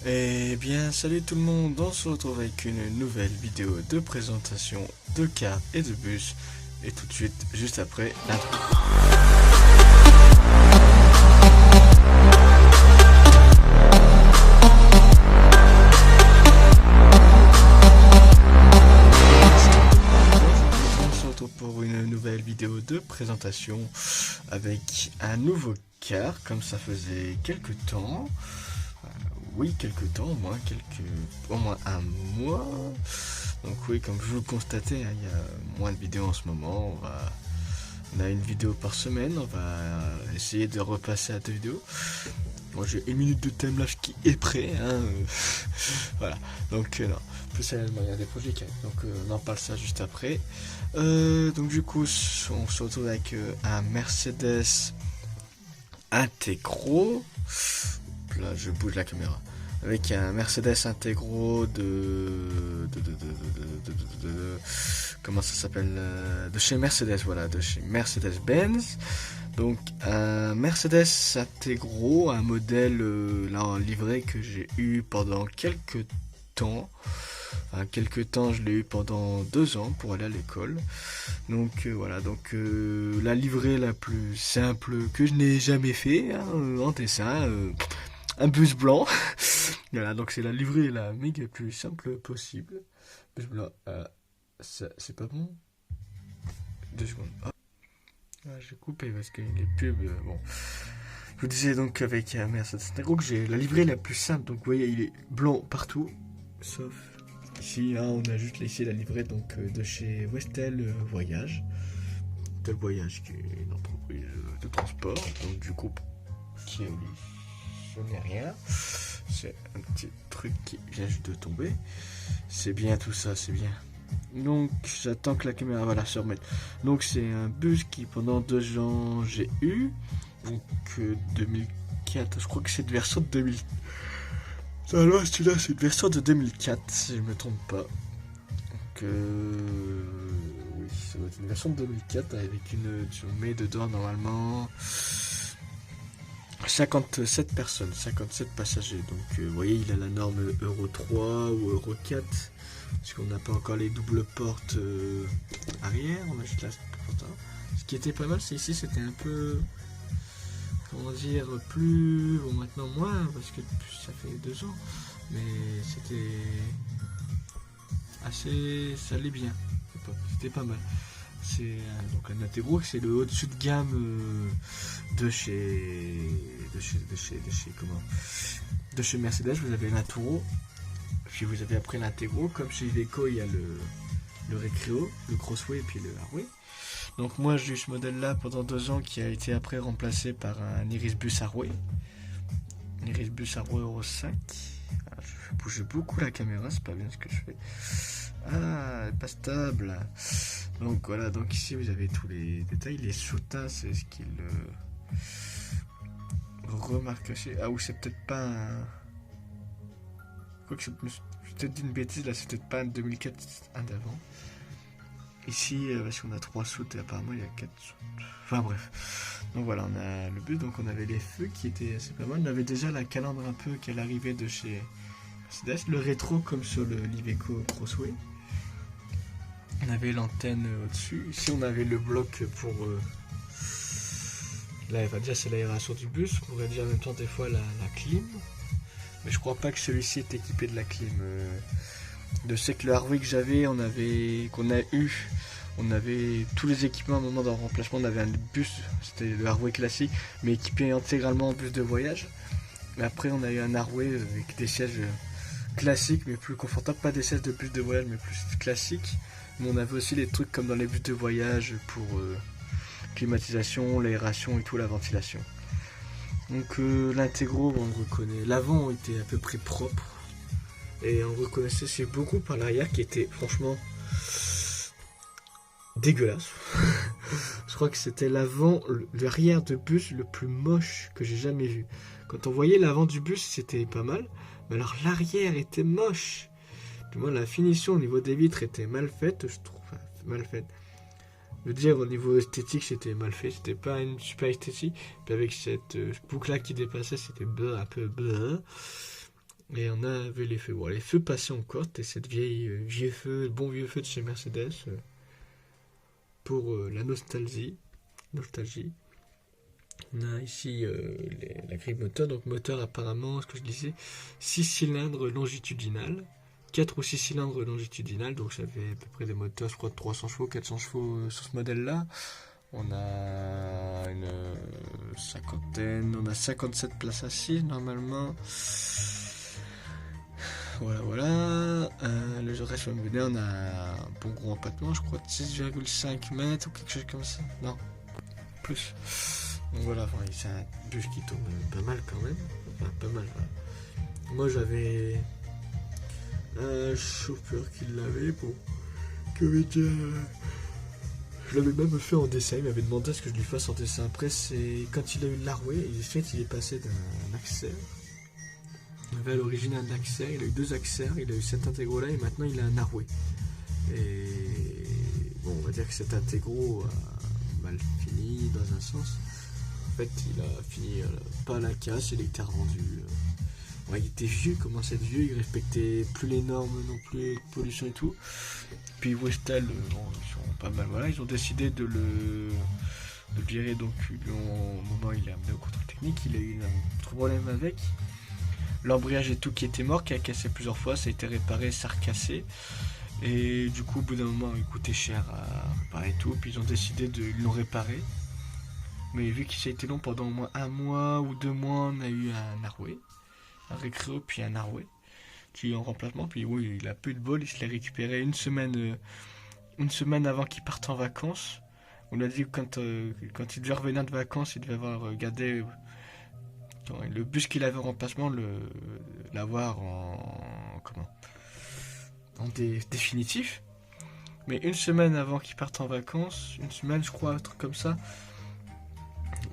Eh bien, salut tout le monde, on se retrouve avec une nouvelle vidéo de présentation de cars et de bus. Et tout de suite, juste après l'intro. On se retrouve pour une nouvelle vidéo de présentation avec un nouveau car, comme ça faisait quelques temps. Oui, quelques temps, au moins un mois. Donc oui, comme je vous le constatais, il y a moins de vidéos en ce moment. On a une vidéo par semaine. On va essayer de repasser à 2 vidéos. Moi, j'ai 1 minute de timelapse qui est prêt. Voilà. Donc non. Plus sérieusement, il y a des projets qui arrivent. Donc on en parle ça juste après. Donc du coup, on se retrouve avec un Mercedes Integro. Là, je bouge la caméra. Avec un Mercedes Integro comment ça s'appelle, de chez Mercedes, voilà, de chez Mercedes-Benz. Donc un Mercedes Integro, un modèle là en livret que j'ai eu pendant quelques temps. Je l'ai eu pendant 2 ans pour aller à l'école. Donc voilà, donc la livrée la plus simple que je n'ai jamais fait en dessin. Un bus blanc. Voilà, donc c'est la livrée la méga plus simple possible. Bus blanc, c'est pas bon. 2 secondes. J'ai coupé parce que les pubs, bon. Je vous disais donc avec Mercedes Integro que j'ai la livrée la plus simple. Donc vous voyez, il est blanc partout, sauf ici. On a juste laissé la livrée donc de chez Westel Voyage. Westel Voyage qui est une entreprise de transport. Donc du coup, qui est au lit. Je n'ai rien. C'est un petit truc qui vient juste de tomber. C'est bien tout ça, c'est bien. Donc j'attends que la caméra va se remettre. Donc c'est un bus qui pendant 2 ans j'ai eu. Donc 2004. Je crois que c'est une version de 2000. Celui-là c'est une version de 2004 si je me trompe pas. Donc oui, ça doit être une version de 2004 avec une. Tu mets dedans normalement 57 personnes, 57 passagers. Donc vous voyez, il a la norme Euro 3 ou Euro 4. Parce qu'on n'a pas encore les doubles portes arrière. On a juste la porte. Ce qui était pas mal, c'est ici, c'était un peu. Comment dire, plus. Bon, maintenant moins, parce que ça fait 2 ans. Mais c'était. Assez. Ça allait bien. C'était pas mal. C'est donc un Integro, c'est le au-dessus de gamme de chez Mercedes. Vous avez l'Inturo, puis vous avez après l'Integro. Comme chez Iveco, il y a le Recreo, le Crossway et puis le Harway. Donc moi j'ai eu ce modèle là pendant 2 ans qui a été après remplacé par un Irisbus Harway. Irisbus Harway Euro 5. Je fais bouger beaucoup la caméra, c'est pas bien ce que je fais. Elle est pas stable. Donc voilà, donc ici vous avez tous les détails. Les soutains, c'est ce qu'il remarque caché. Ou c'est peut-être pas un. Quoique je me suis peut-être dit une bêtise, là c'est peut-être pas un 2004, un d'avant. Ici, parce qu'on a 3 soutes et apparemment il y a 4 soutes. Enfin bref. Donc voilà, on a le but, donc on avait les feux qui étaient assez pas mal. On avait déjà la calandre un peu qu'elle arrivait de chez Mercedes. Le rétro comme sur le Iveco Crossway. On avait l'antenne au-dessus. Ici, on avait le bloc pour. Là, déjà, c'est l'aération du bus. On pourrait dire en même temps, des fois, la clim. Mais je crois pas que celui-ci est équipé de la clim. Je sais que le Harway que j'avais, on avait tous les équipements à un moment dans le remplacement. On avait un bus, c'était le Harway classique, mais équipé intégralement en bus de voyage. Mais après, on a eu un Harway avec des sièges classiques, mais plus confortables. Pas des sièges de bus de voyage, mais plus classiques. Mais on avait aussi les trucs comme dans les bus de voyage pour climatisation, l'aération et tout, la ventilation. Donc l'Integro, on le reconnaît. L'avant était à peu près propre. Et on reconnaissait c'est beaucoup par l'arrière qui était franchement dégueulasse. Je crois que c'était l'arrière de bus le plus moche que j'ai jamais vu. Quand on voyait l'avant du bus, c'était pas mal. Mais alors l'arrière était moche. Du moins, la finition au niveau des vitres était mal faite, je trouve. Enfin, mal faite. Je veux dire, au niveau esthétique, c'était mal fait. C'était pas une super esthétique. Puis avec cette boucle-là qui dépassait, c'était un peu. Et on avait les feux. Bon, les feux passaient encore. C'était cette vieux feu, bon vieux feu de chez Mercedes. Pour la nostalgie. On a ici la grille moteur. Donc moteur apparemment, ce que je disais, 6 cylindres longitudinal. 4 ou 6 cylindres longitudinal. Donc j'avais à peu près des moteurs, je crois, de 300 chevaux, 400 chevaux sur ce modèle-là. On a une cinquantaine, on a 57 places assises normalement. Voilà. Le reste de modèle, on a un bon gros empattement, je crois, de 6,5 mètres ou quelque chose comme ça. Non, plus. Donc voilà, enfin, c'est un bus qui tourne pas mal quand même. Enfin, pas mal, voilà. Moi, j'avais un chauffeur qui l'avait, bon, qui avait déjà... Je l'avais même fait en dessin, il m'avait demandé à ce que je lui fasse en dessin. Après, c'est quand il a eu l'Arway, il est passé d'un Axer. Il avait à l'origine un Axer, il a eu 2 Axers, il a eu cet intégro là et maintenant il a un Arway. Et bon, on va dire que cet intégro a mal fini dans un sens. En fait, il a fini pas à la casse, il a été revendu. Ouais, il était vieux, commençait à être vieux, il respectait plus les normes non plus, pollution et tout. Puis Westel, bon, ils sont pas mal, voilà, ils ont décidé de le virer, donc au moment où il est amené au contrôle technique, il a eu un problème avec l'embrayage et tout qui était mort, qui a cassé plusieurs fois, ça a été réparé, ça a recassé. Et du coup, au bout d'un moment, il coûtait cher à réparer et tout, puis ils ont décidé de l'ont réparé. Mais vu que ça a été long, pendant au moins 1 mois ou 2 mois, on a eu un Arway, un Recreo, puis un Arway qui est en remplacement. Puis oui, il a peu de bol, il se l'est récupéré une semaine avant qu'il parte en vacances. On a dit que quand il devait revenir de vacances, il devait avoir gardé le bus qu'il avait en remplacement, l'avoir en définitif. Mais une semaine avant qu'il parte en vacances, une semaine je crois, un truc comme ça,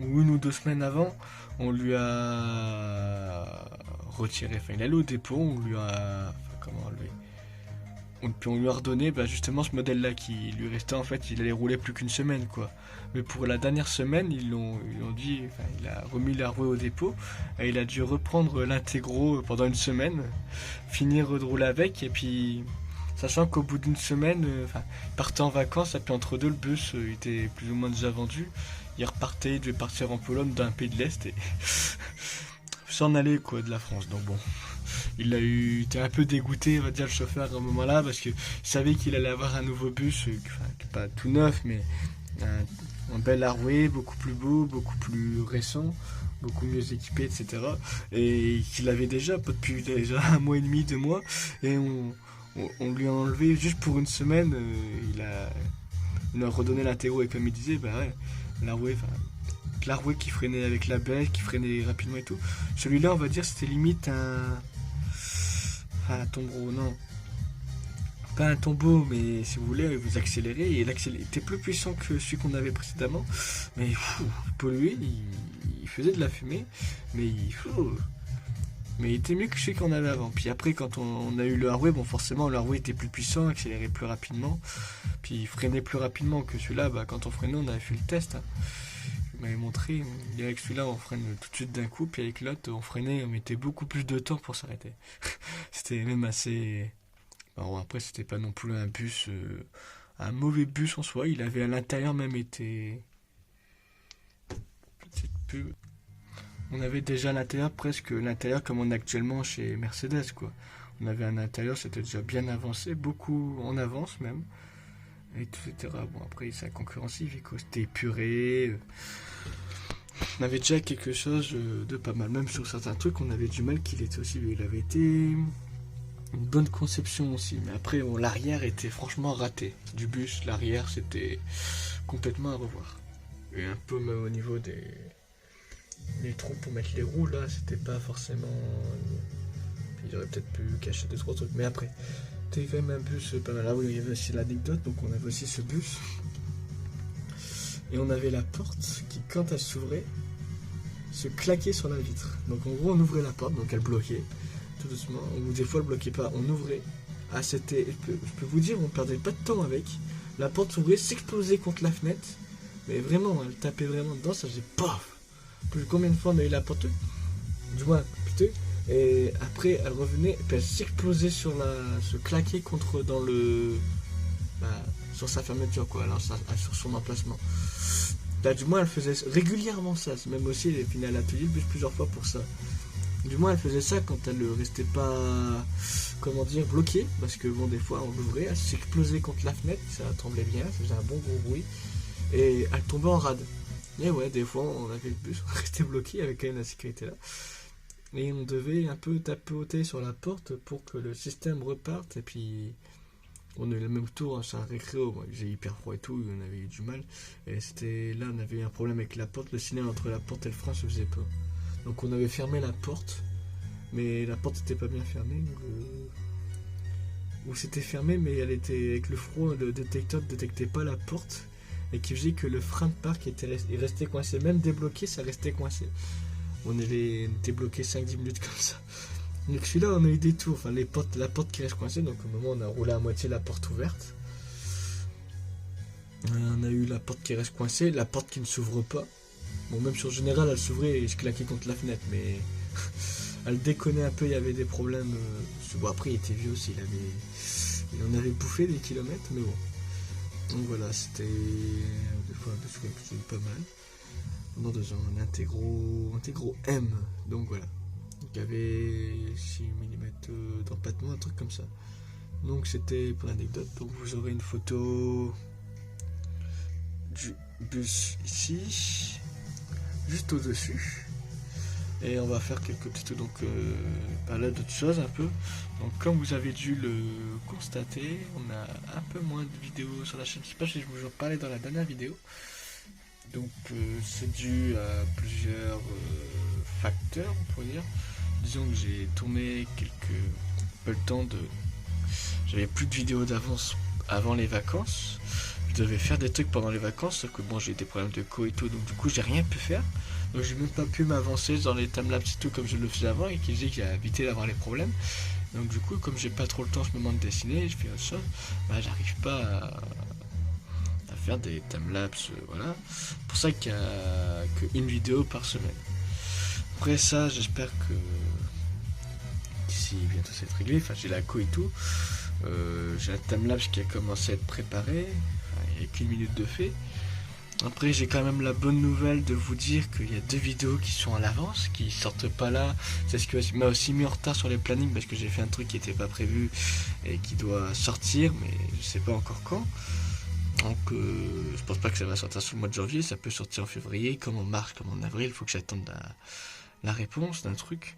ou 1 ou 2 semaines avant, on lui a retiré, enfin il allait au dépôt, on lui a, puis on lui a redonné justement ce modèle là qui lui restait, en fait il allait rouler plus qu'une semaine quoi. Mais pour la dernière semaine ils l'ont dit, enfin, il a remis l'Arway au dépôt et il a dû reprendre l'intégro pendant une semaine, finir de rouler avec, et puis sachant qu'au bout d'une semaine, il partait en vacances, et puis entre deux le bus était plus ou moins déjà vendu. Il repartait, il devait partir en Pologne d'un pays de l'Est et s'en aller quoi de la France. Donc bon, il était un peu dégoûté, on va dire, le chauffeur à ce moment-là, parce qu'il savait qu'il allait avoir un nouveau bus, pas tout neuf, mais un bel Arway, beaucoup plus beau, beaucoup plus récent, beaucoup mieux équipé, etc. Et qu'il avait déjà, depuis déjà 1 mois et demi, 2 mois, et on lui a enlevé juste pour une semaine, il a redonné l'intégro, et comme il disait, l'Arway qui freinait avec la bête, qui freinait rapidement et tout. Celui-là, on va dire, c'était limite un tombeau, non. Pas un tombeau, mais si vous voulez, vous accélérez, et il était plus puissant que celui qu'on avait précédemment. Mais il polluait, il faisait de la fumée, mais il était mieux que celui qu'on avait avant. Puis après, quand on a eu le Arway, bon, forcément, le Arway était plus puissant, accélérait plus rapidement, puis il freinait plus rapidement que celui-là. Quand on freinait, on avait fait le test. Il m'avait montré, avec celui-là, on freine tout de suite d'un coup, puis avec l'autre, on freinait, on mettait beaucoup plus de temps pour s'arrêter. C'était même assez... Bon, après, c'était pas non plus un bus, un mauvais bus en soi. Il avait à l'intérieur même été... Petite pub. On avait déjà à l'intérieur presque l'intérieur comme on a actuellement chez Mercedes, quoi. On avait un intérieur, c'était déjà bien avancé, beaucoup en avance même, et tout, etc. Bon, après, c'est concurrensif, c'était épuré. On avait déjà quelque chose de pas mal, même sur certains trucs, on avait du mal qu'il était aussi. Il avait été une bonne conception aussi, mais après, l'arrière était franchement raté. Du bus, l'arrière, c'était complètement à revoir. Et un peu même au niveau les trous pour mettre les roues, là, c'était pas forcément... Il aurait peut-être pu cacher 2-3 trucs, mais après, c'était quand même un bus pas mal. Là, oui, il y avait aussi l'anecdote, donc on avait aussi ce bus. Et on avait la porte qui, quand elle s'ouvrait, se claquait sur la vitre. Donc en gros, on ouvrait la porte, donc elle bloquait, tout doucement, ou des fois elle bloquait pas, on ouvrait. Ah, c'était... Je peux vous dire, on perdait pas de temps avec. La porte s'ouvrait, s'explosait contre la fenêtre, mais vraiment, elle tapait vraiment dedans, ça faisait paf. Plus combien de fois on a eu la porte, du moins, putain, Et après, elle revenait, et puis elle s'explosait se claquait sur sa fermeture, quoi, alors sur son emplacement. Là, du moins, elle faisait régulièrement ça. Même aussi, elle est venue à l'atelier plusieurs fois pour ça. Du moins, elle faisait ça quand elle ne restait pas, comment dire, bloquée. Parce que bon, des fois, on l'ouvrait, elle s'explosait contre la fenêtre, ça tombait bien, ça faisait un bon gros bruit. Et elle tombait en rade. Et ouais, des fois, on avait le bus, on restait bloqué avec quand même la sécurité là. Et on devait un peu tapoter sur la porte pour que le système reparte. Et puis, on a eu le même tour, c'est un récréo. Moi, j'ai hyper froid et tout, on avait eu du mal. Et c'était là, on avait eu un problème avec la porte. Le signal entre la porte et le frein se faisait pas. Donc, on avait fermé la porte. Mais la porte n'était pas bien fermée. Ou c'était fermé, mais elle était avec le froid, le détecteur ne détectait pas la porte. Et qui faisait que le frein de parc il restait coincé. Même débloqué, ça restait coincé. On était bloqué 5-10 minutes comme ça. Donc celui-là, on a eu des tours. Enfin, la porte qui reste coincée. Donc au moment où on a roulé à moitié la porte ouverte. On a eu la porte qui reste coincée. La porte qui ne s'ouvre pas. Bon, même sur général, elle s'ouvrait et je claquais contre la fenêtre. Mais elle déconnait un peu. Il y avait des problèmes. Bon, après, il était vieux aussi. Il en avait bouffé des kilomètres. Mais bon. Donc voilà, c'était des fois un peu pas mal. Pendant 2 ans, un intégro M. Donc voilà. Donc il y avait 6 mm d'empattement, un truc comme ça. Donc c'était pour l'anecdote. Donc vous aurez une photo du bus ici, juste au-dessus. Et on va faire quelques petites là d'autres choses un peu. Donc comme vous avez dû le constater, on a un peu moins de vidéos sur la chaîne. Je sais pas si je vous en parlais dans la dernière vidéo. Donc c'est dû à plusieurs facteurs, on pourrait dire. Disons que j'ai tourné peu le temps de... J'avais plus de vidéos d'avance avant les vacances. Je devais faire des trucs pendant les vacances, sauf que bon, j'ai eu des problèmes de co et tout, donc du coup j'ai rien pu faire. Donc j'ai même pas pu m'avancer dans les timelapses et tout comme je le faisais avant, et qui disait que j'ai évité d'avoir les problèmes. Donc du coup, comme j'ai pas trop le temps en ce moment de dessiner, je fais autre chose, j'arrive pas à faire des timelapses, voilà. C'est pour ça qu'il y a qu'une vidéo par semaine. Après ça, j'espère que d'ici bientôt ça va être réglé. Enfin, j'ai la co et tout. J'ai un timelapse qui a commencé à être préparé. Enfin, il n'y a qu'une minute de fait. Après, j'ai quand même la bonne nouvelle de vous dire qu'il y a 2 vidéos qui sont à l'avance, qui sortent pas là. C'est ce qui m'a aussi mis en retard sur les plannings parce que j'ai fait un truc qui n'était pas prévu et qui doit sortir, mais je sais pas encore quand. Donc je pense pas que ça va sortir sur le mois de janvier, ça peut sortir en février, comme en mars, comme en avril, il faut que j'attende la réponse d'un truc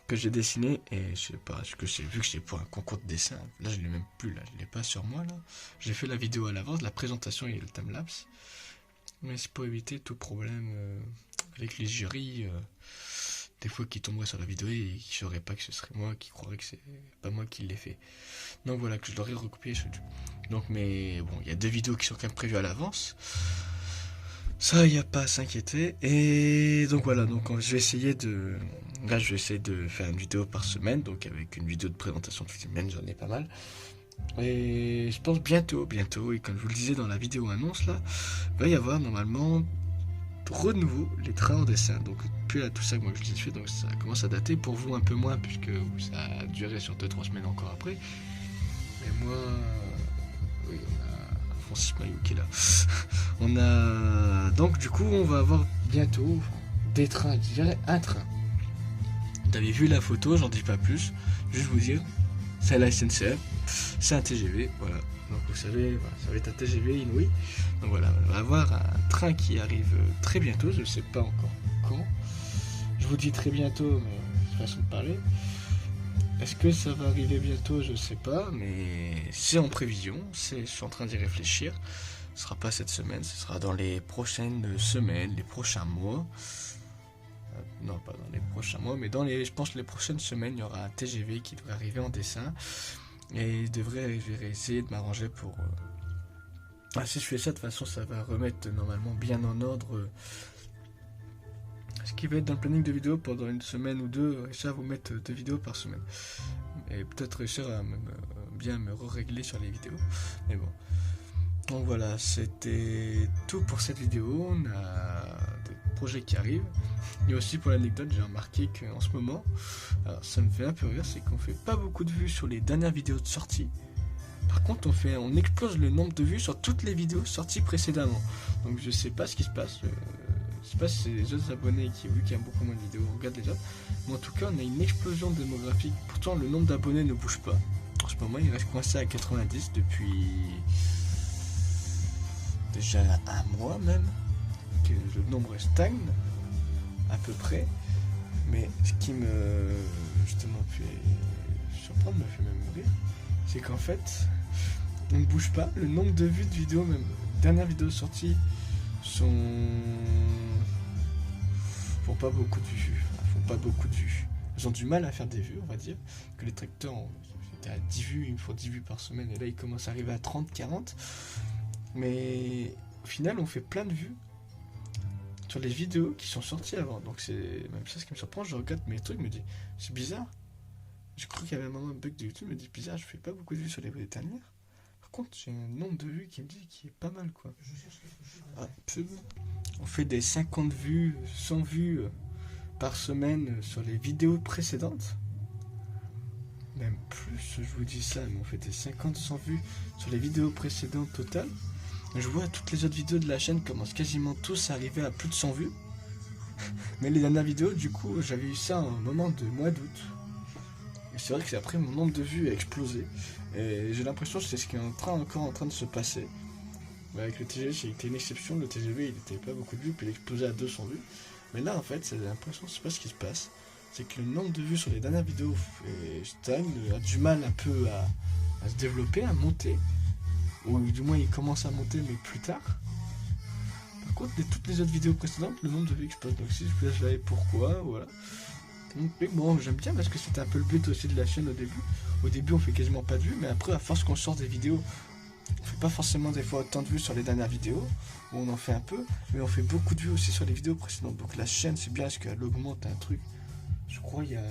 que j'ai dessiné, et je sais pas, vu que c'est pour un concours de dessin, là je l'ai même plus, là je l'ai pas sur moi, là j'ai fait la vidéo à l'avance, la présentation et le timelapse, mais c'est pour éviter tout problème avec les jurys, des fois qui tomberaient sur la vidéo et qui sauraient pas que ce serait moi, qui croiraient que c'est pas moi qui l'ai fait. Donc voilà, que je l'aurais recopié. Donc mais bon, il y a 2 vidéos qui sont quand même prévues à l'avance. Ça, il n'y a pas à s'inquiéter. Et donc voilà, donc je vais essayer de... Là, je vais essayer de faire une vidéo par semaine, donc avec une vidéo de présentation de semaine, j'en ai pas mal. Et je pense bientôt, et comme je vous le disais dans la vidéo annonce là, il va y avoir normalement renouveau les trains en dessin. Donc depuis là tout ça que moi je l'ai fait, donc ça commence à dater pour vous un peu moins puisque ça a duré sur 2-3 semaines encore après. Mais moi, oui, on a Francis Mayou qui est là. On a donc du coup on va avoir bientôt des trains, je dirais un train. Vous avez vu la photo, j'en dis pas plus, juste vous dire, c'est la SNCF, c'est un TGV, voilà. Donc vous savez, voilà, ça va être un TGV inouï. Donc voilà, on va avoir un train qui arrive très bientôt, je ne sais pas encore quand. Je vous dis très bientôt, mais c'est façon de parler. Est-ce que ça va arriver bientôt? Je ne sais pas, mais c'est en prévision, je suis en train d'y réfléchir. Ce ne sera pas cette semaine, ce sera dans les prochaines semaines, les prochains mois. Non, pas dans les prochains mois, mais je pense que les prochaines semaines, il y aura un TGV qui devrait arriver en dessin. Et je vais essayer de m'arranger pour... si je fais ça, de toute façon, ça va remettre normalement bien en ordre ce qui va être dans le planning de vidéos pendant une semaine ou deux. Réussir à vous mettre 2 vidéos par semaine. Et peut-être réussir à bien me régler sur les vidéos. Mais bon. Donc voilà, c'était tout pour cette vidéo. On a projets qui arrivent. Et aussi pour l'anecdote, j'ai remarqué qu'en ce moment, alors ça me fait un peu rire, c'est qu'on fait pas beaucoup de vues sur les dernières vidéos de sortie. Par contre, on explose le nombre de vues sur toutes les vidéos sorties précédemment. Donc je sais pas ce qui se passe. Je sais pas si c'est les autres abonnés qui, vu qu'il y a beaucoup moins de vidéos, regardent les autres. Mais en tout cas, on a une explosion démographique. Pourtant, le nombre d'abonnés ne bouge pas. En ce moment, il reste coincé à 90 depuis déjà un mois même. Que le nombre stagne à peu près. Mais ce qui me justement fait surprendre, me fait même rire, c'est qu'en fait, on ne bouge pas. Le nombre de vues de vidéos, même dernières vidéos sorties, font pas beaucoup de vues. Font pas beaucoup de vues. Ils ont du mal à faire des vues, on va dire. Que les tracteurs étaient à 10 vues, il me faut 10 vues par semaine, et là ils commencent à arriver à 30, 40. Mais au final, on fait plein de vues sur les vidéos qui sont sorties avant. Donc c'est même ça ce qui me surprend. Je regarde mes trucs, je me dis, c'est bizarre. Je crois qu'il y avait un moment un bug de YouTube, je me dis, bizarre, je fais pas beaucoup de vues sur les dernières. Par contre, j'ai un nombre de vues qui me dit qui est pas mal, quoi. Ah, on fait des 50 vues, 100 vues par semaine sur les vidéos précédentes. Même plus, je vous dis ça, mais on fait des 50, 100 vues sur les vidéos précédentes totales. Je vois toutes les autres vidéos de la chaîne commencent quasiment tous à arriver à plus de 100 vues. Mais les dernières vidéos, du coup, j'avais eu ça en moment de mois d'août. Et c'est vrai que après, mon nombre de vues a explosé. Et j'ai l'impression que c'est ce qui est encore en train de se passer. Mais avec le TGV, c'était une exception. Le TGV, il n'était pas beaucoup de vues, puis il explosait à 200 vues. Mais là, en fait, j'ai l'impression que c'est pas ce qui se passe. C'est que le nombre de vues sur les dernières vidéos stagne, a du mal un peu à se développer, à monter. Ou du moins, il commence à monter, mais plus tard. Par contre, toutes les autres vidéos précédentes, le nombre de vues explose. Donc si je savais pourquoi, voilà. Mais bon, j'aime bien parce que c'était un peu le but aussi de la chaîne au début. Au début, on fait quasiment pas de vues, mais après, à force qu'on sort des vidéos, on fait pas forcément des fois autant de vues sur les dernières vidéos, où on en fait un peu, mais on fait beaucoup de vues aussi sur les vidéos précédentes. Donc la chaîne, c'est bien parce qu'elle augmente un truc. Je crois il y a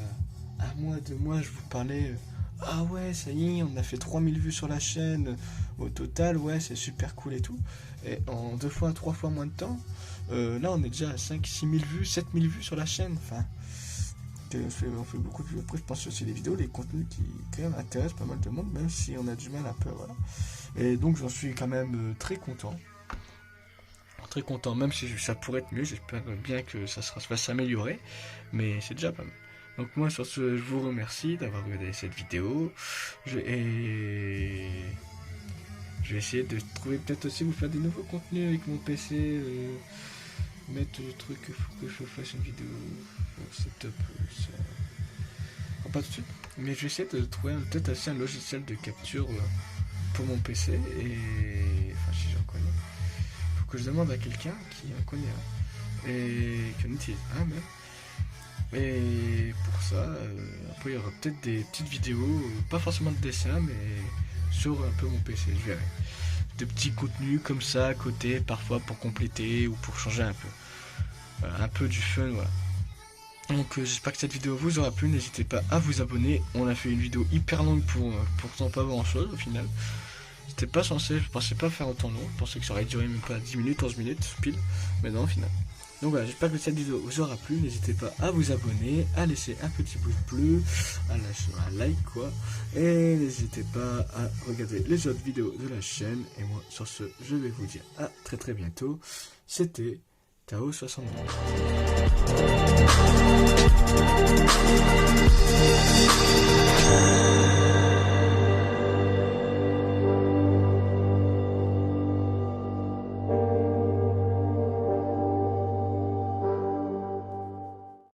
un mois, 2 mois, je vous parlais. Ah ouais, ça y est, on a fait 3000 vues sur la chaîne. Au total, ouais, c'est super cool et tout. Et en 2 fois, 3 fois moins de temps, là, on est déjà à 5, 6000 vues, 7000 vues sur la chaîne. Enfin, on fait beaucoup de vues. Après, je pense aussi les vidéos, les contenus qui quand même intéressent pas mal de monde, même si on a du mal un peu, voilà. Et donc, j'en suis quand même très content. Très content, même si ça pourrait être mieux. J'espère bien que ça va s'améliorer. Mais c'est déjà pas mal. Donc moi sur ce, je vous remercie d'avoir regardé cette vidéo. Je vais essayer de trouver peut-être aussi vous faire des nouveaux contenus avec mon PC. Mettre le truc, il faut que je fasse une vidéo setup. Pas tout de suite. Mais je vais essayer de trouver peut-être aussi un logiciel de capture pour mon PC. Et enfin si j'en connais. Il faut que je demande à quelqu'un qui en connaît un. Et qui en utilise un même. Et pour ça, après il y aura peut-être des petites vidéos, pas forcément de dessin, mais sur un peu mon PC, je verrai. De petits contenus comme ça à côté, parfois pour compléter ou pour changer un peu. Voilà, un peu du fun, voilà. Donc j'espère que cette vidéo vous aura plu, n'hésitez pas à vous abonner. On a fait une vidéo hyper longue pour pourtant pas grand chose au final. C'était pas censé, je pensais pas faire autant long, je pensais que ça aurait duré même pas 10 minutes, 11 minutes pile, mais non au final. Donc voilà, j'espère que cette vidéo vous aura plu, n'hésitez pas à vous abonner, à laisser un petit pouce bleu, à lâcher un like quoi, et n'hésitez pas à regarder les autres vidéos de la chaîne, et moi sur ce, je vais vous dire à très très bientôt, c'était Tao72.